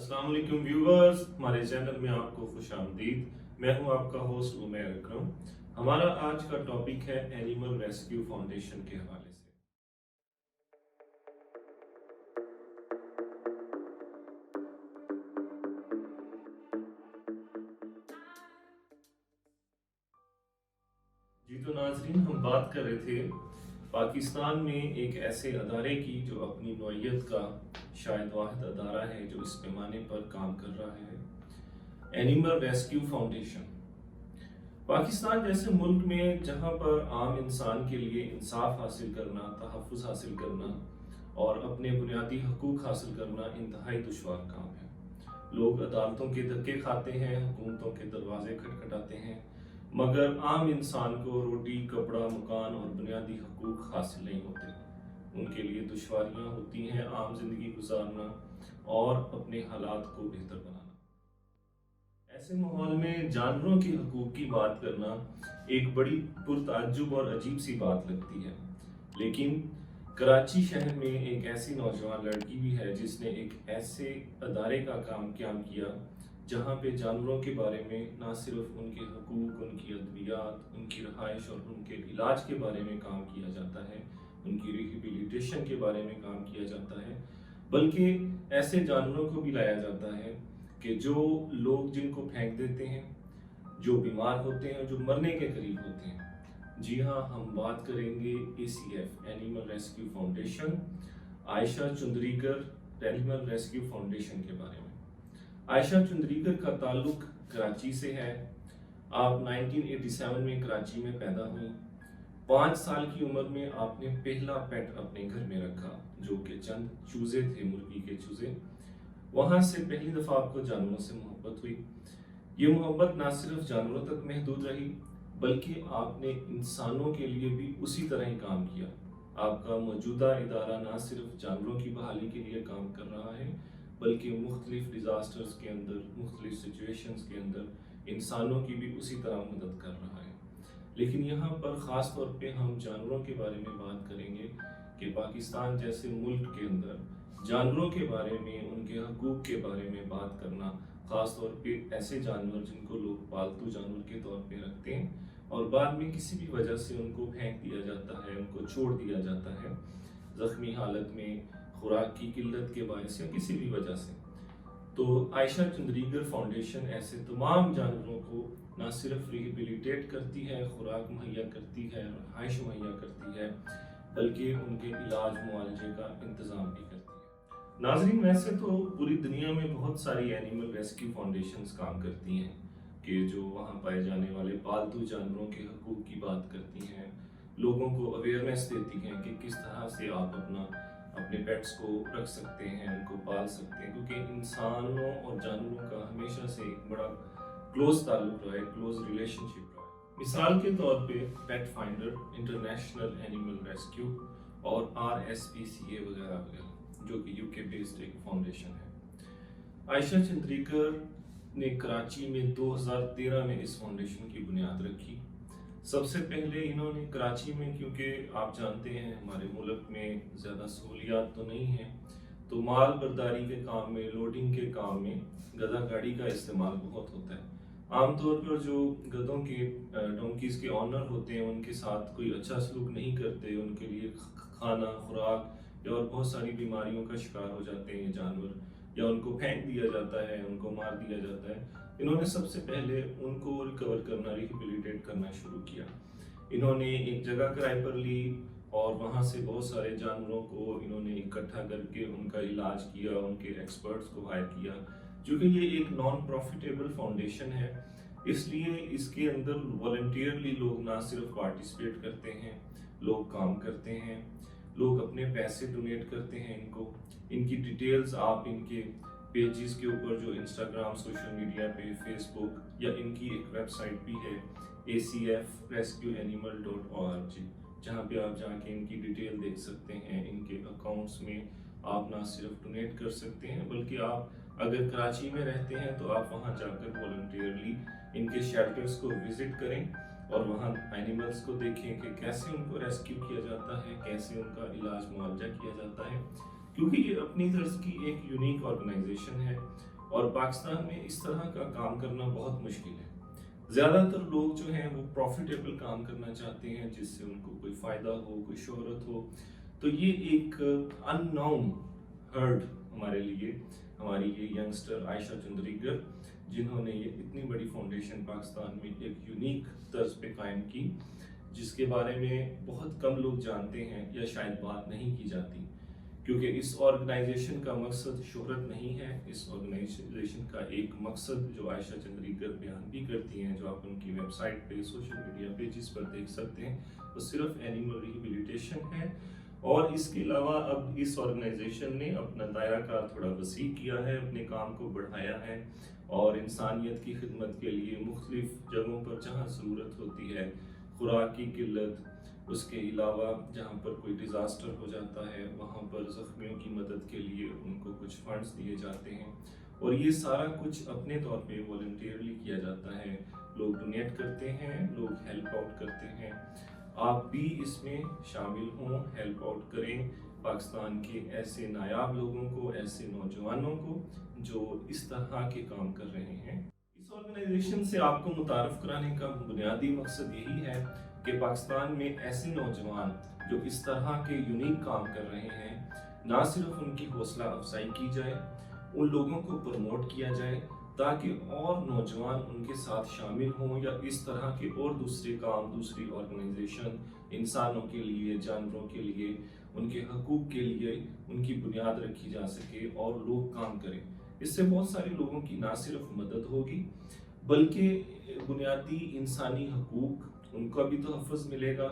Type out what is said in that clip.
अस्सलाम वालेकुम व्यूवर्स, हमारे चैनल में आपको खुश आमदीद। मैं हूं आपका होस्ट उमैर अकरम। हमारा आज का टॉपिक है एनिमल रेस्क्यू फाउंडेशन के हवाले से। जी तो नाजरीन, हम बात कर रहे थे पाकिस्तान में एक ऐसे अदारे की जो अपनी नौइयत का शायद वाहिद अदारा है जो इस पैमाने पर काम कर रहा है, एनिमल रेस्क्यू फाउंडेशन। पाकिस्तान जैसे मुल्क में जहाँ पर आम इंसान के लिए इंसाफ हासिल करना, तहफ़्फ़ुज़ हासिल करना और अपने बुनियादी हकूक़ हासिल करना इंतहाई दुश्वार काम है। लोग अदालतों के धक्के खाते हैं, हुकूमतों के दरवाजे खटखटाते हैं, मगर आम इंसान को रोटी, कपड़ा, मकान और बुनियादी हकूक़ हासिल नहीं होते। उनके लिए दुश्वारियाँ होती हैं आम ज़िंदगी गुजारना और अपने हालात को बेहतर बनाना। ऐसे माहौल में जानवरों के हकूक़ की बात करना एक बड़ी पुरताज्जुब और अजीब सी बात लगती है, लेकिन कराची शहर में एक ऐसी नौजवान लड़की भी है जिसने एक ऐसे अदारे का काम क्याम किया जहाँ पे जानवरों के बारे में ना सिर्फ उनके हकूक़, उनकी अद्वियात, उनकी रहाइश और उनके इलाज के बारे में काम किया जाता है, उनकी रिहेबिलिटेशन के बारे में काम किया जाता है, बल्कि ऐसे जानवरों को भी लाया जाता है कि जो लोग जिनको फेंक देते हैं, जो बीमार होते हैं, जो मरने के करीब होते हैं। जी हाँ, हम बात करेंगे ACF animal rescue foundation, Ayesha Chundrikar animal rescue foundation के बारे में। आयशा चुंदरीकर का ताल्लुक कराची से है। आप 1987 में कराची में पैदा हुई। 5 साल की उम्र में आपने पहला पेट अपने घर में रखा, जो कि चंद चूजे थे, मुर्गी के चूजे। वहाँ से पहली दफ़ा आपको जानवरों से मोहब्बत हुई। ये मोहब्बत ना सिर्फ जानवरों तक महदूद रही, बल्कि आपने इंसानों के लिए भी उसी तरह ही काम किया। आपका मौजूदा इदारा ना सिर्फ जानवरों की बहाली के लिए काम कर रहा है, बल्कि मुख्तलिफ डिज़ास्टर्स के अंदर, मुख्तलिफ सिचुएशंस के अंदर इंसानों की भी उसी तरह मदद कर रहा है। लेकिन यहाँ पर ख़ास तौर पे हम जानवरों के बारे में बात करेंगे कि पाकिस्तान जैसे मुल्क के अंदर जानवरों के बारे में, उनके हकूक़ के बारे में बात करना, ख़ास तौर पे ऐसे जानवर जिनको लोग पालतू जानवर के तौर पे रखते हैं और बाद में किसी भी वजह से उनको फेंक दिया जाता है, उनको छोड़ दिया जाता है ज़ख्मी हालत में, खुराक की किल्लत के बायस या किसी भी वजह से। तो आयशा चुंदरीकर फाउंडेशन ऐसे तमाम जानवरों को ना सिर्फ रिहेबिलिटेट करती है, खुराक मुहैया करती है, रहाइश मुहैया करती है, बल्कि उनके इलाज मुआवजे का इंतज़ाम भी करती है। नाज़रीन, वैसे तो पूरी दुनिया में बहुत सारी एनिमल रेस्क्यू फाउंडेशंस काम करती हैं कि जो वहाँ पाए जाने वाले पालतू जानवरों के हकूक़ की बात करती हैं, लोगों को अवेयरनेस देती हैं कि किस तरह से आप अपने पेट्स को रख सकते हैं, उनको पाल सकते हैं, क्योंकि इंसानों और जानवरों का हमेशा से एक बड़ा क्लोज ताल्लुक रहा है, क्लोज रिलेशनशिप रहा है। मिसाल के तौर पे पेट फाइंडर, इंटरनेशनल एनिमल रेस्क्यू और RSPCA वगैरह वगैरह, जो कि UK बेस्ड एक फाउंडेशन है। आयशा चंद्रीकर ने कराची में 2013 में इस फाउंडेशन की बुनियाद रखी। सबसे पहले इन्होंने कराची में, क्योंकि आप जानते हैं हमारे मुल्क में ज़्यादा सहूलियात तो नहीं है, तो माल बर्दारी के काम में, लोडिंग के काम में गधा गाड़ी का इस्तेमाल बहुत होता है। आमतौर पर जो गधों के डोंकीज़ के ऑनर होते हैं उनके साथ कोई अच्छा सलूक नहीं करते, उनके लिए खाना, खुराक या और बहुत सारी बीमारियों का शिकार हो जाते हैं ये जानवर, या उनको फेंक दिया जाता है, उनको मार दिया जाता है। इन्होंने सबसे पहले उनको रिकवर करना, रिहेबिलिटेट करना शुरू किया। इन्होंने एक जगह किराए पर ली और वहाँ से बहुत सारे जानवरों को इन्होंने इकट्ठा करके उनका इलाज किया, उनके एक्सपर्ट्स को हायर किया। चूँकि ये एक नॉन प्रॉफिटेबल फाउंडेशन है, इसलिए इसके अंदर वॉलंटियरली लोग ना सिर्फ पार्टिसिपेट करते हैं, लोग काम करते हैं, लोग अपने पैसे डोनेट करते हैं इनकी डिटेल्स आप इनके पेजेस के ऊपर, जो इंस्टाग्राम, सोशल मीडिया पे, फेसबुक, या इनकी एक वेबसाइट भी है acfrescueanimal.org, जहाँ पे आप जाके इनकी डिटेल देख सकते हैं। इनके अकाउंट्स में आप ना सिर्फ डोनेट कर सकते हैं, बल्कि आप अगर कराची में रहते हैं तो आप वहाँ जाकर वॉलंटियरली इनके शेल्टर्स को विजिट करें और वहाँ एनिमल्स को देखें कि कैसे उनको रेस्क्यू किया जाता है, कैसे उनका इलाज मुआवजा किया जाता है। کیونکہ یہ اپنی طرز کی ایک یونیک آرگنائزیشن ہے اور پاکستان میں اس طرح کا کام کرنا بہت مشکل ہے۔ زیادہ تر لوگ جو ہیں وہ پروفیٹیبل کام کرنا چاہتے ہیں جس سے ان کو کوئی فائدہ ہو، کوئی شہرت ہو، تو یہ ایک ان نون ہرڈ ہمارے لیے، ہماری یہ ینگسٹر عائشہ چندریگر جنہوں نے یہ اتنی بڑی فاؤنڈیشن پاکستان میں ایک یونیک طرز پہ قائم کی، جس کے بارے میں بہت کم لوگ جانتے ہیں یا شاید بات نہیں کی جاتی، کیونکہ اس آرگنائزیشن کا مقصد شہرت نہیں ہے۔ اس آرگنائزیشن کا ایک مقصد جو عائشہ چندریگر بیان بھی کرتی ہیں، جو آپ ان کی ویب سائٹ پہ، سوشل میڈیا پیجز پر دیکھ سکتے ہیں، وہ صرف اینیمل ریہیبلیٹیشن ہے۔ اور اس کے علاوہ اب اس آرگنائزیشن نے اپنا دائرہ کار تھوڑا وسیع کیا ہے، اپنے کام کو بڑھایا ہے اور انسانیت کی خدمت کے لیے مختلف جگہوں پر جہاں ضرورت ہوتی ہے، خوراک کی قلت، اس کے علاوہ جہاں پر کوئی ڈیزاسٹر ہو جاتا ہے وہاں پر زخمیوں کی مدد کے لیے ان کو کچھ فنڈز دیے جاتے ہیں، اور یہ سارا کچھ اپنے طور پہ والنٹیئرلی کیا جاتا ہے۔ لوگ ڈونیٹ کرتے ہیں، لوگ ہیلپ آؤٹ کرتے ہیں۔ آپ بھی اس میں شامل ہوں، ہیلپ آؤٹ کریں پاکستان کے ایسے نایاب لوگوں کو، ایسے نوجوانوں کو جو اس طرح کے کام کر رہے ہیں۔ اس آرگنائزیشن سے آپ کو متعارف کرانے کا بنیادی مقصد یہی ہے کہ پاکستان میں ایسے نوجوان جو اس طرح کے یونیک کام کر رہے ہیں، نہ صرف ان کی حوصلہ افزائی کی جائے، ان لوگوں کو پروموٹ کیا جائے تاکہ اور نوجوان ان کے ساتھ شامل ہوں یا اس طرح کے اور دوسرے کام، دوسری آرگنائزیشن انسانوں کے لیے، جانوروں کے لیے، ان کے حقوق کے لیے ان کی بنیاد رکھی جا سکے اور لوگ کام کریں۔ اس سے بہت سارے لوگوں کی نہ صرف مدد ہوگی بلکہ بنیادی انسانی حقوق ان کا بھی تحفظ ملے گا۔